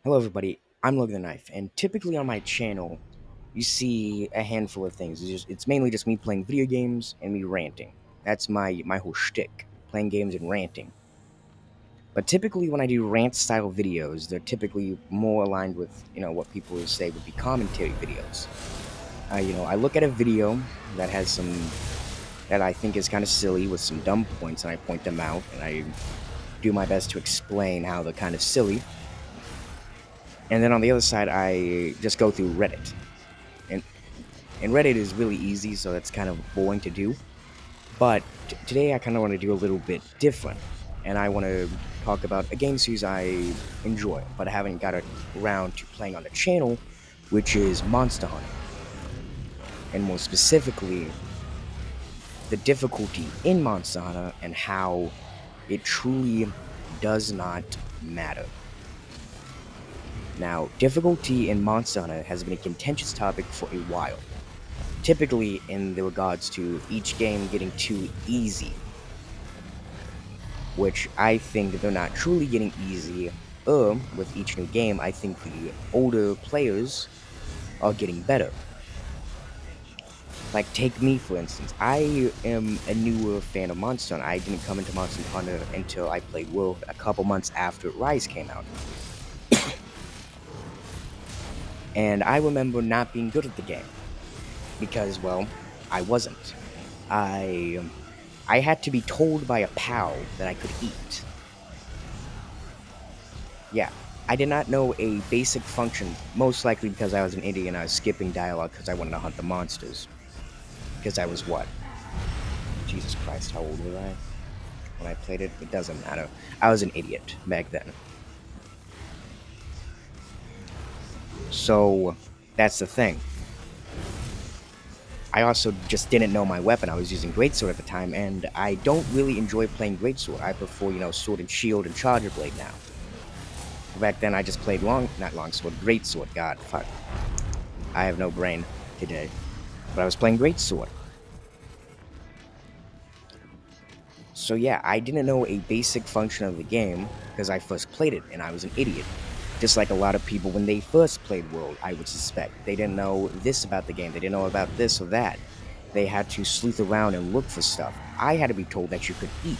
Hello, everybody. I'm Logan the Knife, and typically on my channel, you see a handful of things. It's mainly just me playing video games and me ranting. That's my whole shtick: playing games and ranting. But typically, when I do rant style videos, they're typically more aligned with what people would say would be commentary videos. I look at a video that has some that I think is kind of silly with some dumb points, and I point them out, and I do my best to explain how they're kind of silly. And then on the other side, I just go through Reddit. And and Reddit is really easy, so that's kind of boring to do. But today I kind of want to do a little bit different, and I want to talk about a game series I enjoy, but I haven't got around to playing on the channel, which is Monster Hunter, and more specifically, the difficulty in Monster Hunter and how it truly does not matter. Now, difficulty in Monster Hunter has been a contentious topic for a while, typically in the regards to each game getting too easy, which I think they're not truly getting easy. With each new game, I think the older players are getting better. Like, take me for instance. I am a newer fan of Monster Hunter. I didn't come into Monster Hunter until I played World a couple months after Rise came out. And I remember not being good at the game because, well, I wasn't. I I had to be told by a pal that I could eat. Yeah, I did not know a basic function, most likely because I was an idiot and I was skipping dialogue because I wanted to hunt the monsters. Because I was what? Jesus Christ, how old was I when I played it? It doesn't matter. I was an idiot back then. So, that's the thing. I also just didn't know my weapon. I was using Greatsword at the time, and I don't really enjoy playing Greatsword. I prefer, Sword and Shield and Charger Blade now. Back then, I just played not Longsword, Greatsword. God, fuck. I have no brain today. But I was playing Greatsword. So yeah, I didn't know a basic function of the game because I first played it, and I was an idiot. Just like a lot of people when they first played World, I would suspect. They didn't know this about the game, they didn't know about this or that. They had to sleuth around and look for stuff. I had to be told that you could eat.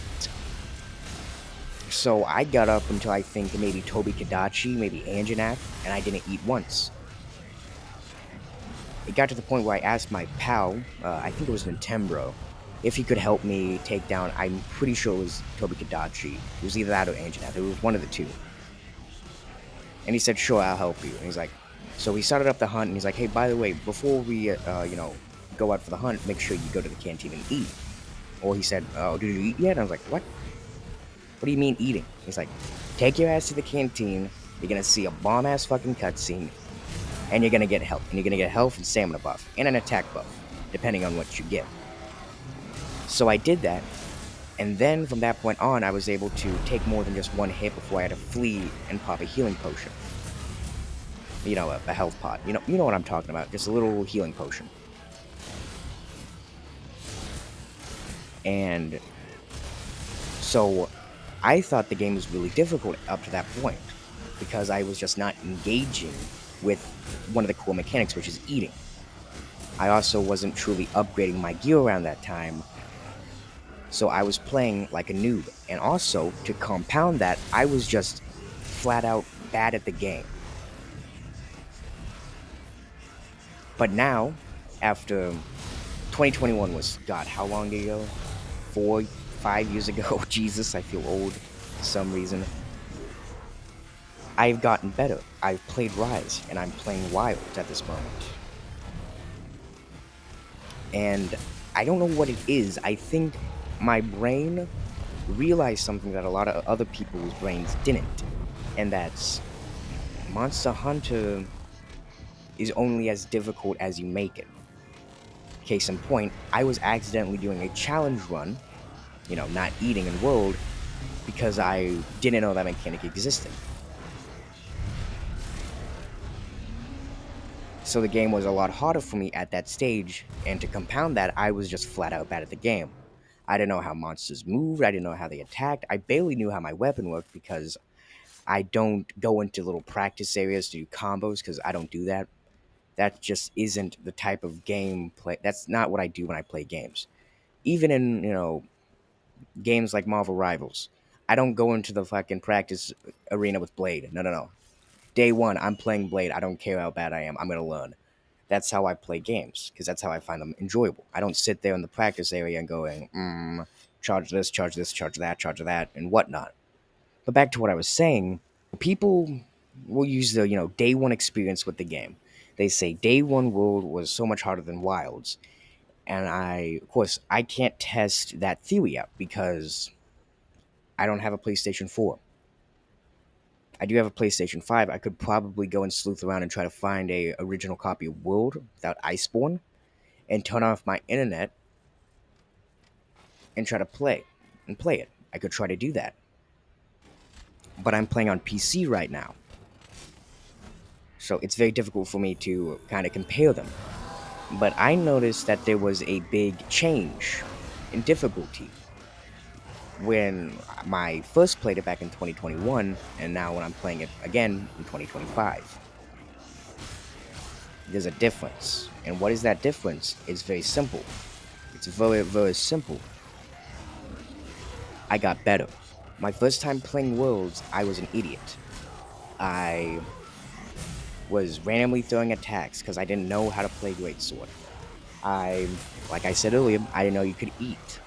So I got up until I think maybe Toby Kadachi, maybe Anjanath, and I didn't eat once. It got to the point where I asked my pal, I think it was Nintembro, if he could help me take down, I'm pretty sure it was Toby Kadachi. It was either that or Anjanath. It was one of the two. And he said, sure, I'll help you. And he's like, so we started up the hunt, and he's like, hey, by the way, before we, go out for the hunt, make sure you go to the canteen and eat. Or he said, oh, did you eat yet? And I was like, what? What do you mean eating? He's like, take your ass to the canteen, you're gonna see a bomb-ass fucking cutscene, and you're gonna get health. And you're gonna get health and stamina buff, and an attack buff, depending on what you get. So I did that, and then from that point on, I was able to take more than just one hit before I had to flee and pop a healing potion. A health pot. You know what I'm talking about. Just a little healing potion. And so I thought the game was really difficult up to that point because I was just not engaging with one of the core mechanics, which is eating. I also wasn't truly upgrading my gear around that time, so I was playing like a noob. And also, to compound that, I was just flat out bad at the game. But now, after 2021 was, God, how long ago? 4, 5 years ago. Jesus, I feel old for some reason. I've gotten better. I've played Rise, and I'm playing Wilds at this moment. And I don't know what it is. I think my brain realized something that a lot of other people's brains didn't. And that's Monster Hunter is only as difficult as you make it. Case in point, I was accidentally doing a challenge run, not eating in World, because I didn't know that mechanic existed. So the game was a lot harder for me at that stage, and to compound that, I was just flat out bad at the game. I didn't know how monsters moved, I didn't know how they attacked, I barely knew how my weapon worked because I don't go into little practice areas to do combos because I don't do that. That just isn't the type of game play. That's not what I do when I play games. Even in, games like Marvel Rivals, I don't go into the fucking practice arena with Blade. No, no, no. Day one, I'm playing Blade. I don't care how bad I am. I'm gonna learn. That's how I play games because that's how I find them enjoyable. I don't sit there in the practice area and going, charge this, charge that, and whatnot. But back to what I was saying, people will use the day one experience with the game. They say day one world was so much harder than Wilds, and of course, I can't test that theory out because I don't have a PlayStation 4. I do have a PlayStation 5. I could probably go and sleuth around and try to find a original copy of World without Iceborne and turn off my internet and try to play it. I could try to do that. But I'm playing on PC right now. So it's very difficult for me to kind of compare them. But I noticed that there was a big change in difficulty when I first played it back in 2021 and now when I'm playing it again in 2025. There's a difference. And what is that difference? It's very simple. It's very, very simple. I got better. My first time playing Worlds, I was an idiot. I was randomly throwing attacks because I didn't know how to play Greatsword. I, like I said earlier, I didn't know you could eat.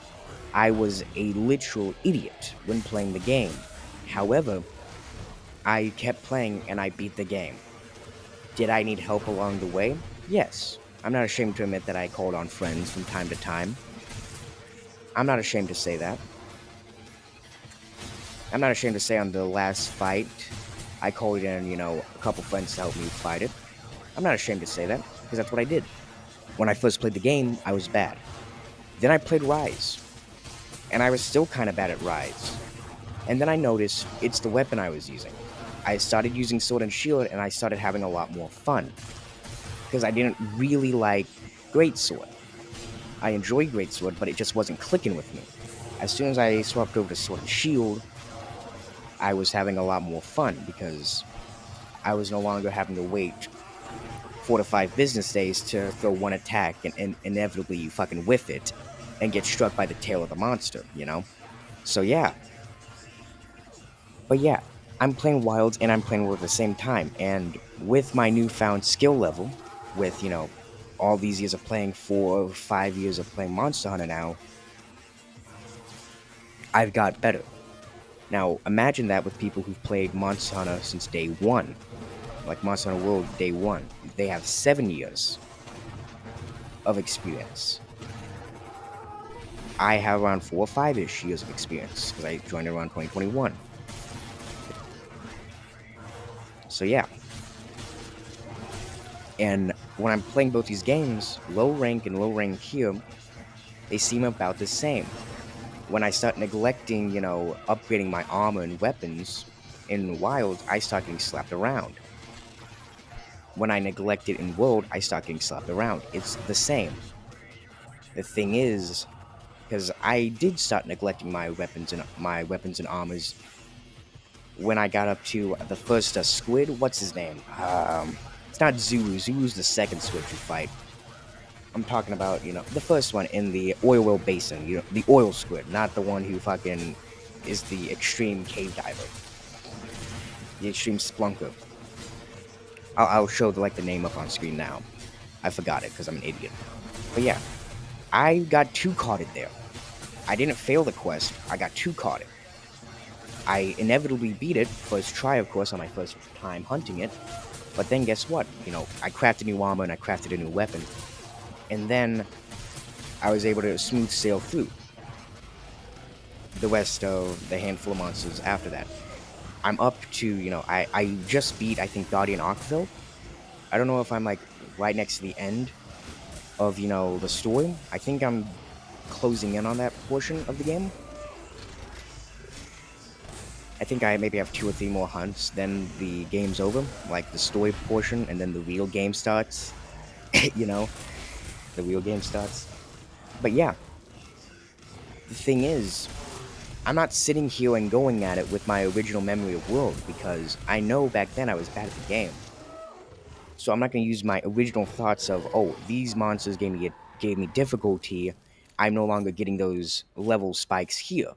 I was a literal idiot when playing the game. However, I kept playing and I beat the game. Did I need help along the way? Yes. I'm not ashamed to admit that I called on friends from time to time. I'm not ashamed to say that. I'm not ashamed to say on the last fight, I called in, a couple friends to help me fight it. I'm not ashamed to say that, because that's what I did. When I first played the game, I was bad. Then I played Rise, and I was still kind of bad at Rise. And then I noticed it's the weapon I was using. I started using Sword and Shield, and I started having a lot more fun. Because I didn't really like Greatsword. I enjoyed Greatsword, but it just wasn't clicking with me. As soon as I swapped over to Sword and Shield, I was having a lot more fun because I was no longer having to wait 4 to 5 business days to throw one attack and inevitably you fucking whiff it and get struck by the tail of the monster. So yeah. But yeah, I'm playing Wilds and I'm playing World at the same time. And with my newfound skill level, with, all these years of playing 4 or 5 years of playing Monster Hunter now, I've got better. Now, imagine that with people who've played Monster Hunter since day one. Like Monster Hunter World day one. They have 7 years of experience. I have around 4 or 5-ish years of experience because I joined around 2021. So yeah. And when I'm playing both these games, low rank and low rank here, they seem about the same. When I start neglecting, upgrading my armor and weapons in Wild, I start getting slapped around. When I neglect it in World, I start getting slapped around. It's the same. The thing is, because I did start neglecting my weapons and armors when I got up to the first squid. What's his name? It's not Zulu. Zulu's the second squid you fight. I'm talking about, the first one in the oil well basin. The oil squid, not the one who fucking is the extreme cave diver, the extreme splunker. I'll show the name up on screen now. I forgot it because I'm an idiot. But yeah, I got 2-carded there. I didn't fail the quest. I got 2-carded. I inevitably beat it first try, of course, on my first time hunting it. But then guess what? I crafted new armor and I crafted a new weapon. And then I was able to smooth sail through the rest of the handful of monsters after that. I'm up to, I just beat, I think, Guardian Arkville. I don't know if I'm, right next to the end of, the story. I think I'm closing in on that portion of the game. I think I maybe have 2 or 3 more hunts, then the game's over, like the story portion, and then the real game starts. The real game starts. But yeah, the thing is, I'm not sitting here and going at it with my original memory of world because I know back then I was bad at the game. So I'm not going to use my original thoughts of, oh, these monsters gave me difficulty. I'm no longer getting those level spikes here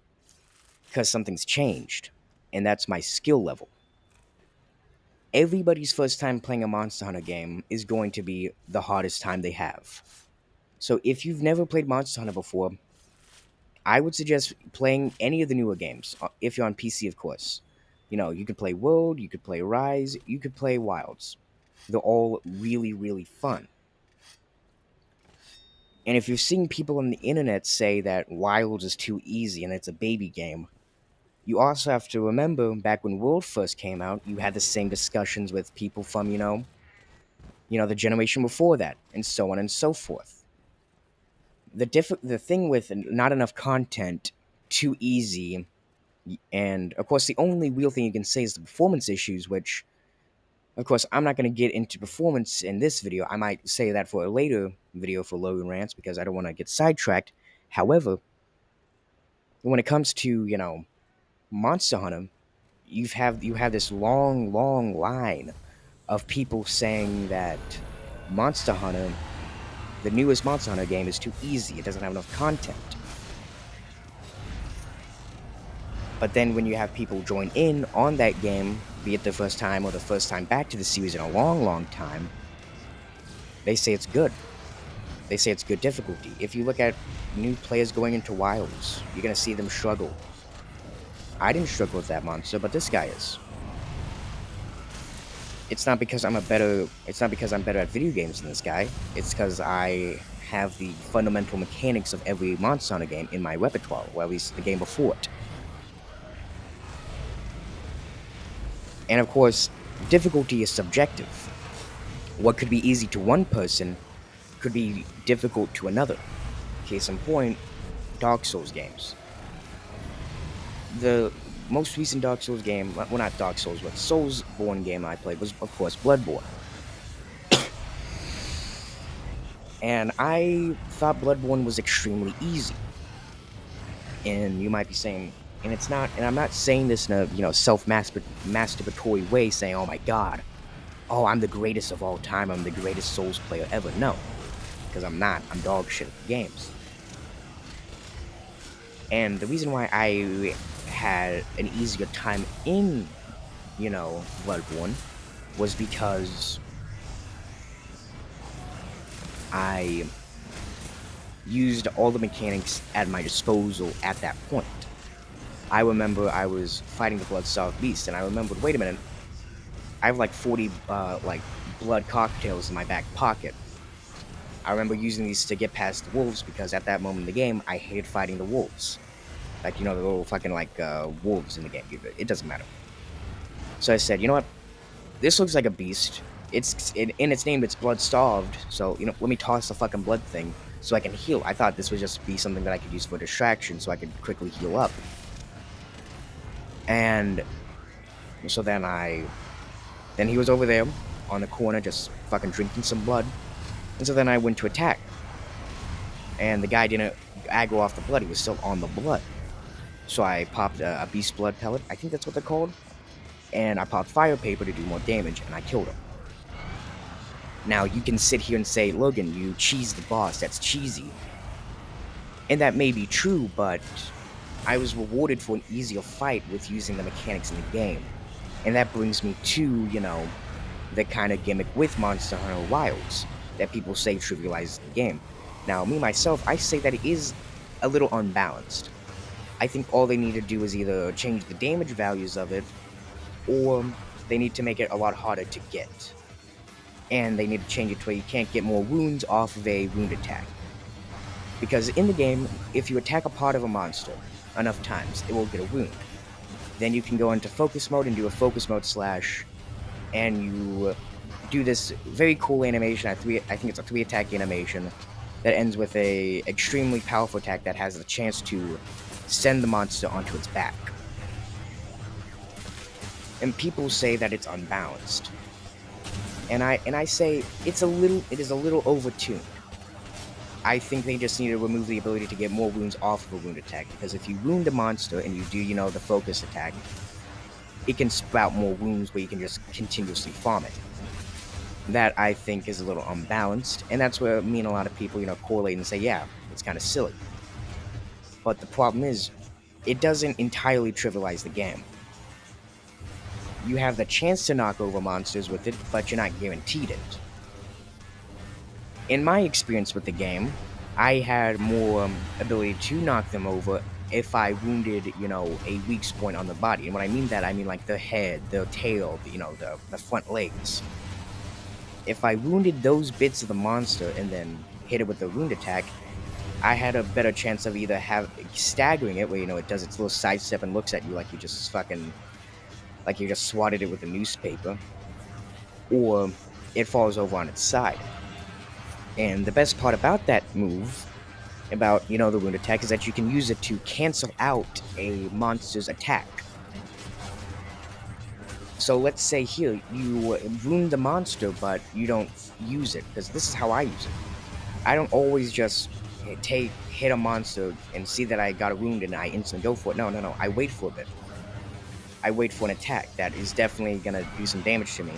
because something's changed, and that's my skill level. Everybody's first time playing a Monster Hunter game is going to be the hardest time they have. So if you've never played Monster Hunter before, I would suggest playing any of the newer games, if you're on PC, of course. You know, you could play World, you could play Rise, you could play Wilds. They're all really, really fun. And if you're seeing people on the internet say that Wilds is too easy and it's a baby game, you also have to remember back when World first came out, you had the same discussions with people from, the generation before that, and so on and so forth. The thing with not enough content, too easy, and of course the only real thing you can say is the performance issues, which of course I'm not going to get into performance in this video. I might say that for a later video for Logan Rants because I don't want to get sidetracked. However, when it comes to, Monster Hunter, you have this long line of people saying that Monster Hunter, the newest Monster Hunter game, is too easy. It doesn't have enough content. But then when you have people join in on that game, be it the first time or the first time back to the series in a long time, they say it's good. They say it's good difficulty. If you look at new players going into Wilds, you're going to see them struggle. I didn't struggle with that monster, but this guy is. It's not because I'm better at video games than this guy. It's because I have the fundamental mechanics of every Monster Hunter game in my repertoire, or at least the game before it. And of course, difficulty is subjective. What could be easy to one person could be difficult to another. Case in point, Dark Souls games. The most recent Dark Souls game, well, not Dark Souls, but Soulsborne game I played was, of course, Bloodborne. And I thought Bloodborne was extremely easy. And you might be saying, and it's not, and I'm not saying this in a, self-masturbatory way, saying, oh my god, oh, I'm the greatest of all time, I'm the greatest Souls player ever. No, because I'm not. I'm dog shit at games. And the reason why I had an easier time in, Bloodborne was because I used all the mechanics at my disposal at that point. I remember I was fighting the Blood-Starved Beast, and I remembered, wait a minute, I have like 40 blood cocktails in my back pocket. I remember using these to get past the wolves because at that moment in the game, I hated fighting the wolves. Like, the little fucking wolves in the game. It doesn't matter. So I said, you know what? This looks like a beast. In its name, it's blood-starved. So, let me toss the fucking blood thing so I can heal. I thought this would just be something that I could use for distraction so I could quickly heal up. And so then he was over there on the corner just fucking drinking some blood. And so then I went to attack. And the guy didn't aggro off the blood. He was still on the blood. So I popped a beast blood pellet. I think that's what they're called. And I popped fire paper to do more damage, and I killed him. Now, you can sit here and say, Logan, you cheesed the boss. That's cheesy. And that may be true, but I was rewarded for an easier fight with using the mechanics in the game. And that brings me to, the kind of gimmick with Monster Hunter Wilds that people say trivializes the game. Now, me, myself, I say that it is a little unbalanced. I think all they need to do is either change the damage values of it, or they need to make it a lot harder to get. And they need to change it to where you can't get more wounds off of a wound attack. Because in the game, if you attack a part of a monster enough times, it will get a wound. Then you can go into focus mode and do a focus mode slash, and you do this very cool animation. I think it's a 3-attack animation that ends with a extremely powerful attack that has the chance to send the monster onto its back. And people say that it's unbalanced. And I say it is a little overtuned. I think they just need to remove the ability to get more wounds off of a wound attack, because if you wound a monster and you do, the focus attack, it can sprout more wounds where you can just continuously farm it. That, I think, is a little unbalanced, and that's where me and a lot of people, correlate and say, yeah, it's kind of silly. But the problem is, it doesn't entirely trivialize the game. You have the chance to knock over monsters with it, but you're not guaranteed it. In my experience with the game, I had more ability to knock them over if I wounded, a weak point on the body. And when I mean that, I mean like the head, the tail, the front legs. If I wounded those bits of the monster and then hit it with a wound attack, I had a better chance of either staggering it, where it does its little sidestep and looks at you like you just swatted it with a newspaper, or it falls over on its side. And the best part about that move, about the wound attack, is that you can use it to cancel out a monster's attack. So let's say here you wound the monster, but you don't use it, because this is how I use it. I don't always just hit a monster and see that I got a wound and I instantly go for it. No. I wait for a bit. I wait for an attack that is definitely gonna do some damage to me.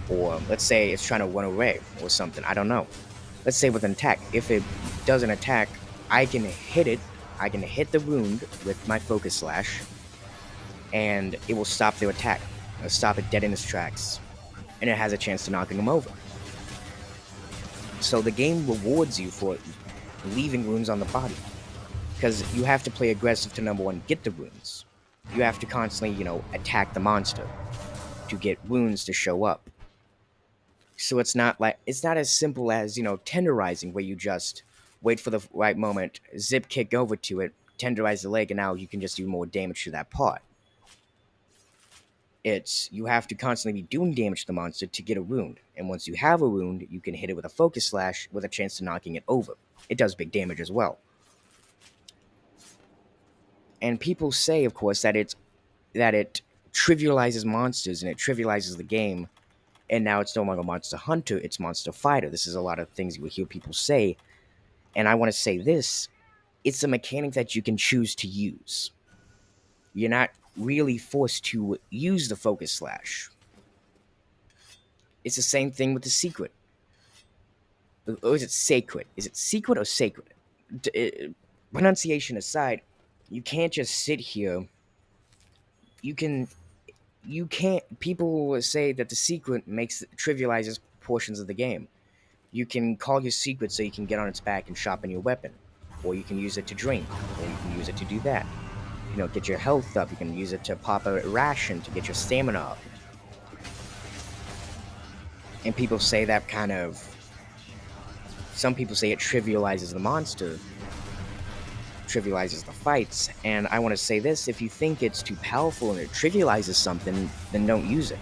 Or let's say it's trying to run away or something. I don't know. Let's say with an attack. If it does an attack, I can hit it. I can hit the wound with my focus slash, and it will stop their attack. It'll stop it dead in its tracks, and it has a chance to knocking them over. So the game rewards you for leaving wounds on the body, because you have to play aggressive to, number one, get the wounds. You have to constantly, attack the monster to get wounds to show up. So it's not as simple as, tenderizing, where you just wait for the right moment, zip kick over to it, tenderize the leg, and now you can just do more damage to that part. You have to constantly be doing damage to the monster to get a wound, and once you have a wound, you can hit it with a focus slash with a chance to knocking it over. It does big damage as well. And people say, of course, that it trivializes monsters and it trivializes the game, and now it's no longer Monster Hunter, it's Monster Fighter. This is a lot of things you will hear people say, and I want to say this: it's a mechanic that you can choose to use. You're not really forced to use the focus slash. It's the same thing with the secret. Or is it sacred? Is it secret or sacred? Pronunciation aside, you can't just sit here. You can't. People will say that the secret trivializes portions of the game. You can call your secret so you can get on its back and sharpen your weapon, or you can use it to drink, or you can use it to do that. Get your health up. You can use it to pop a ration to get your stamina up. And people say that some people say it trivializes the monster, trivializes the fights, and I want to say this: if you think it's too powerful and it trivializes something, then don't use it.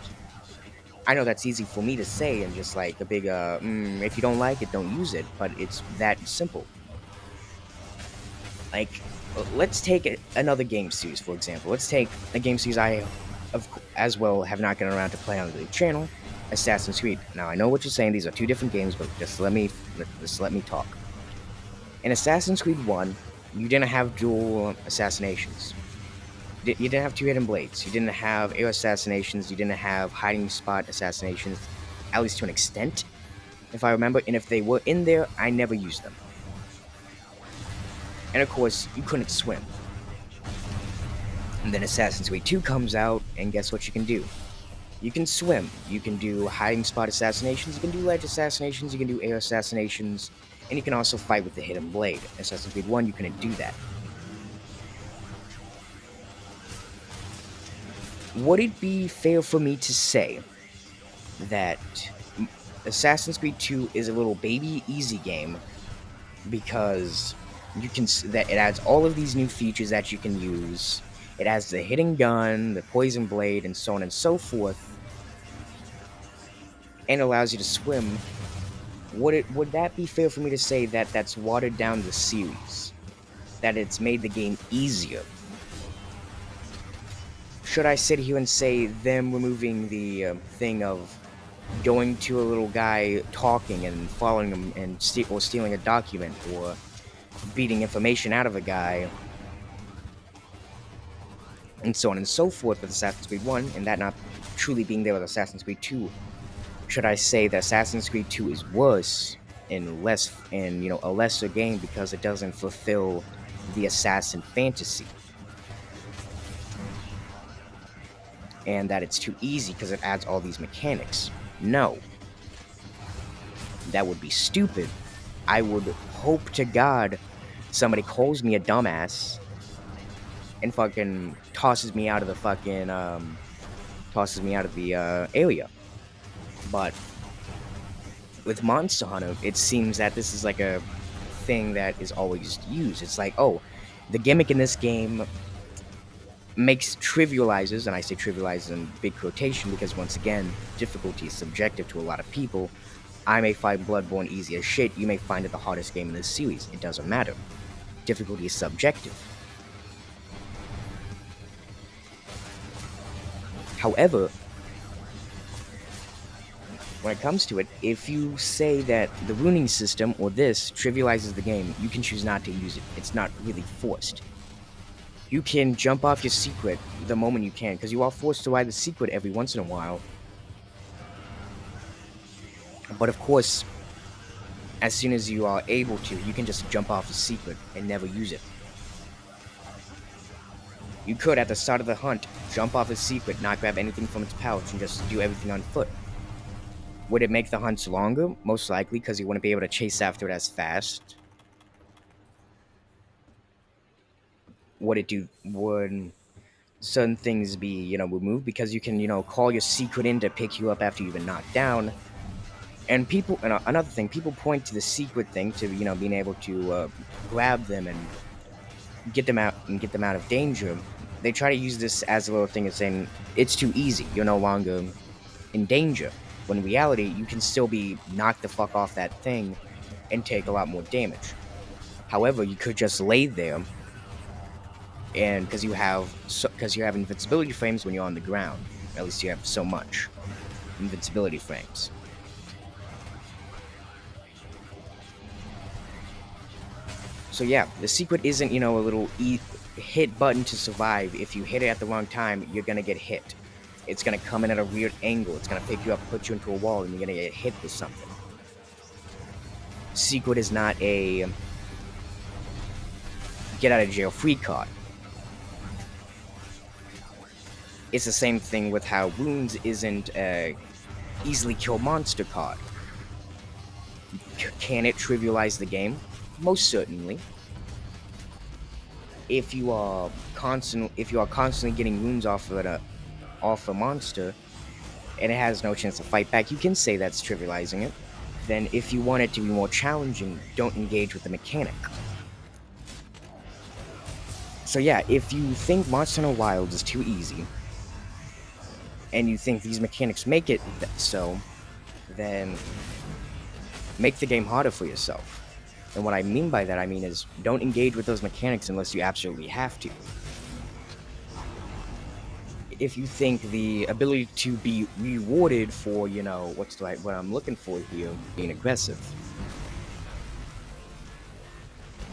I know that's easy for me to say, and just like a big, if you don't like it, don't use it, but it's that simple. Like, let's take another game series, for example. Let's take a game series I, as well, have not gotten around to play on the channel, Assassin's Creed. Now, I know what you're saying, these are two different games, but just let me talk. In Assassin's Creed 1, you didn't have dual assassinations. You didn't have two hidden blades. You didn't have air assassinations. You didn't have hiding spot assassinations, at least to an extent, if I remember. And if they were in there, I never used them. And of course, you couldn't swim. And then Assassin's Creed 2 comes out, and guess what you can do? You can swim. You can do hiding spot assassinations. You can do ledge assassinations. You can do air assassinations. And you can also fight with the hidden blade. In Assassin's Creed 1, you couldn't do that. Would it be fair for me to say that Assassin's Creed 2 is a little baby easy game because that it adds all of these new features that you can use? It has the hidden gun, the poison blade, and so on and so forth, and allows you to swim. Would that be fair for me to say that that's watered down the series? That it's made the game easier? Should I sit here and say them removing the thing of going to a little guy talking and following him and or stealing a document or beating information out of a guy and so on and so forth with Assassin's Creed 1, and that not truly being there with Assassin's Creed 2. Should I say that Assassin's Creed 2 is worse and less and a lesser game because it doesn't fulfill the assassin fantasy, and that it's too easy because it adds all these mechanics? No, that would be stupid. I would hope to God somebody calls me a dumbass and fucking tosses me out of the area. But with Monster Hunter, it seems that this is like a thing that is always used. It's like, oh, the gimmick in this game makes trivializes, and I say trivializes in big quotation because once again, difficulty is subjective to a lot of people. I may find Bloodborne easy as shit, you may find it the hardest game in this series. It doesn't matter. Difficulty is subjective. However, when it comes to it, if you say that the runing system or this trivializes the game, you can choose not to use it. It's not really forced. You can jump off your secret the moment you can, because you are forced to ride the secret every once in a while. But of course, as soon as you are able to, you can just jump off the secret and never use it. You could, at the start of the hunt, jump off the secret, not grab anything from its pouch, and just do everything on foot. Would it make the hunts longer? Most likely, because you wouldn't be able to chase after it as fast. Would certain things be, removed? Because you can, call your secret in to pick you up after you've been knocked down. And another thing, people point to the secret thing to, being able to grab them and get them out of danger. They try to use this as a little thing of saying it's too easy. You're no longer in danger. When in reality, you can still be knocked the fuck off that thing and take a lot more damage. However, you could just lay there, and because you have invincibility frames when you're on the ground. At least you have so much invincibility frames. So yeah, the secret isn't, a little hit button to survive. If you hit it at the wrong time, you're gonna get hit. It's gonna come in at a weird angle. It's gonna pick you up, put you into a wall, and you're gonna get hit with something. Secret is not a get out of jail free card. It's the same thing with how wounds isn't a easily kill monster card. Can it trivialize the game? Most certainly. If you are constantly getting wounds off a monster, and it has no chance to fight back, you can say that's trivializing it. Then if you want it to be more challenging, don't engage with the mechanic. So yeah, if you think Monster Hunter Wilds is too easy, and you think these mechanics make it so, then make the game harder for yourself. And what I mean by that, is don't engage with those mechanics unless you absolutely have to. If you think the ability to be rewarded for, what I'm looking for here, being aggressive.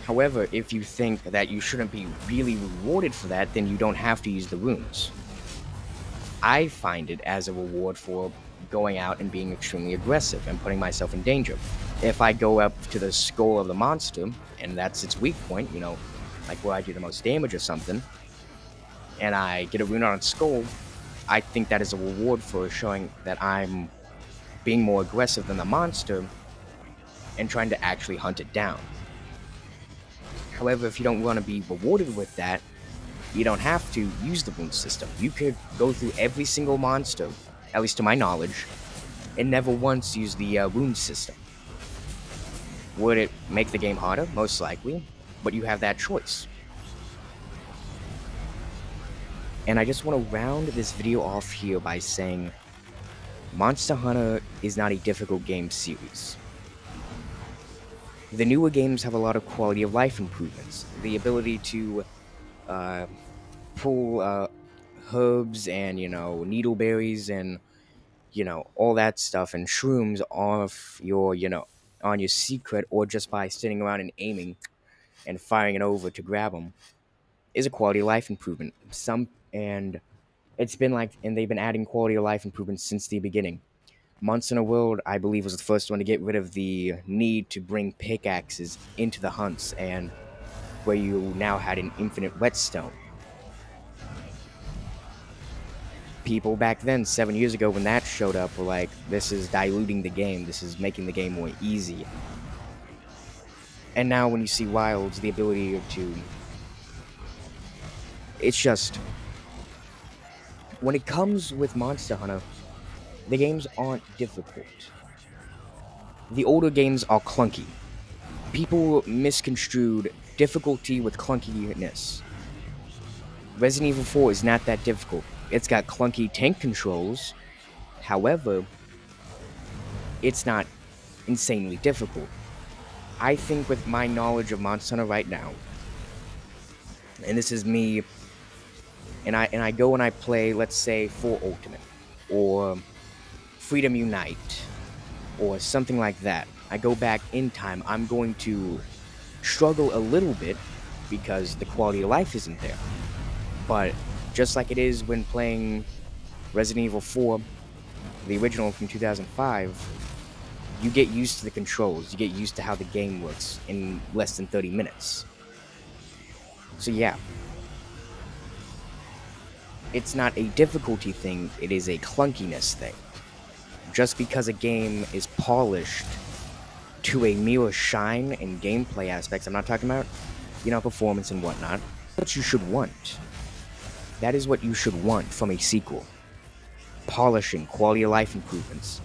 However, if you think that you shouldn't be really rewarded for that, then you don't have to use the runes. I find it as a reward for going out and being extremely aggressive and putting myself in danger. If I go up to the skull of the monster, and that's its weak point, like where I do the most damage or something, and I get a rune on its skull, I think that is a reward for showing that I'm being more aggressive than the monster and trying to actually hunt it down. However, if you don't want to be rewarded with that, you don't have to use the rune system. You could go through every single monster, at least to my knowledge, and never once use the rune system. Would it make the game harder? Most likely, but you have that choice. And I just want to round this video off here by saying Monster Hunter is not a difficult game series. The newer games have a lot of quality of life improvements. The ability to pull herbs and, needleberries and, all that stuff and shrooms off your, on your secret, or just by sitting around and aiming and firing it over to grab them, is a quality of life improvement. And they've been adding quality of life improvements since the beginning. Monster Hunter World, I believe, was the first one to get rid of the need to bring pickaxes into the hunts, and where you now had an infinite whetstone. People back then, 7 years ago, when that showed up, were like, this is diluting the game, this is making the game more easy. And now when you see Wilds, the ability to... It's just... When it comes with Monster Hunter, the games aren't difficult. The older games are clunky. People misconstrued difficulty with clunkiness. Resident Evil 4 is not that difficult. It's got clunky tank controls. However, it's not insanely difficult. I think with my knowledge of Monster Hunter right now, and this is me, and I go and I play, let's say, 4 Ultimate, or Freedom Unite, or something like that. I go back in time, I'm going to struggle a little bit because the quality of life isn't there. But just like it is when playing Resident Evil 4, the original from 2005, you get used to the controls, you get used to how the game works in less than 30 minutes. So yeah, it's not a difficulty thing, it is a clunkiness thing. Just because a game is polished to a mirror shine in gameplay aspects, I'm not talking about, performance and whatnot, what you should want. That is what you should want from a sequel. Polishing, quality of life improvements.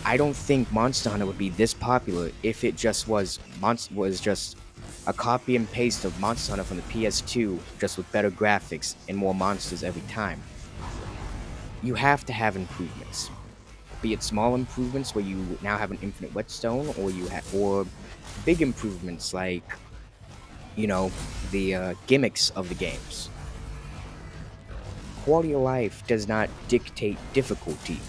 I don't think Monster Hunter would be this popular if it just was just a copy and paste of Monster Hunter from the PS2, just with better graphics and more monsters every time. You have to have improvements, be it small improvements where you now have an infinite whetstone, or big improvements like, the gimmicks of the games. Quality of life does not dictate difficulty.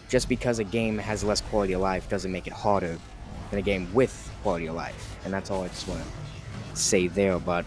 Just because a game has less quality of life doesn't make it harder than a game with quality of life. And that's all I just want to say there. But